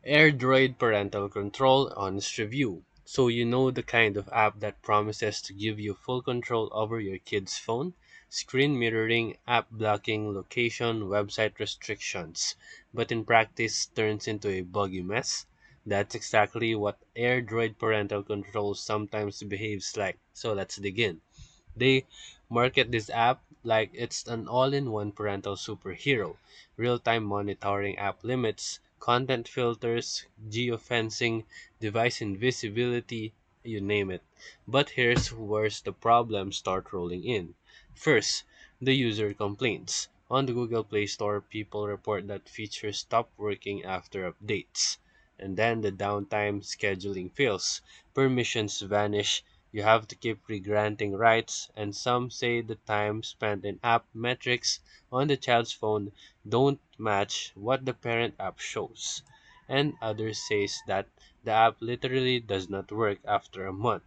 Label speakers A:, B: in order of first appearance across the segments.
A: AirDroid Parental Control Honest Review. So you know the kind of app that promises to give you full control over your kid's phone, screen mirroring, app blocking, location, website restrictions, but in practice turns into a buggy mess. That's exactly what AirDroid Parental Control sometimes behaves like. So let's dig in. They market this app like it's an all-in-one parental superhero. Real-time monitoring app limits, content filters, geofencing, device invisibility, you name it. But here's where the problems start rolling in. First, the user complaints. On the Google Play Store, people report that features stop working after updates. And then the downtime scheduling fails. Permissions vanish, you have to keep re-granting rights, and some say the time spent in app metrics on the child's phone don't match what the parent app shows. And others says that the app literally does not work after a month.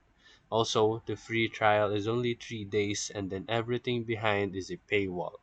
A: Also, the free trial is only 3 days and then everything behind is a paywall.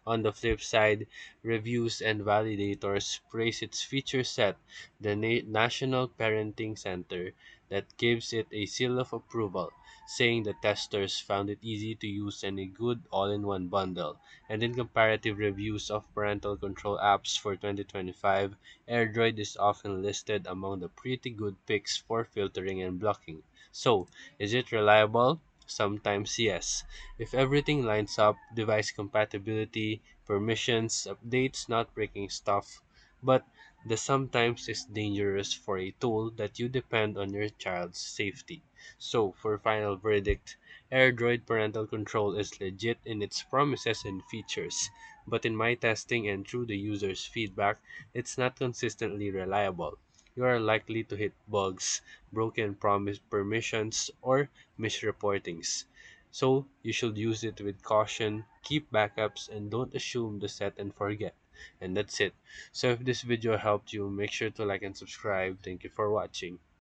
A: On the flip side, reviews and validators praise its feature set, the National Parenting Center, that gives it a seal of approval, saying the testers found it easy to use and a good all-in-one bundle. And in comparative reviews of parental control apps for 2025, AirDroid is often listed among the pretty good picks for filtering and blocking. So, is it reliable? Sometimes yes. If everything lines up, device compatibility, permissions, updates, not breaking stuff, but the sometimes is dangerous for a tool that you depend on your child's safety. So, for final verdict, AirDroid Parental Control is legit in its promises and features, but in my testing and through the user's feedback, it's not consistently reliable. You are likely to hit bugs, broken promise permissions, or misreportings. So you should use it with caution, keep backups, and don't assume the set and forget. And that's it. So if this video helped you, make sure to like and subscribe. Thank you for watching.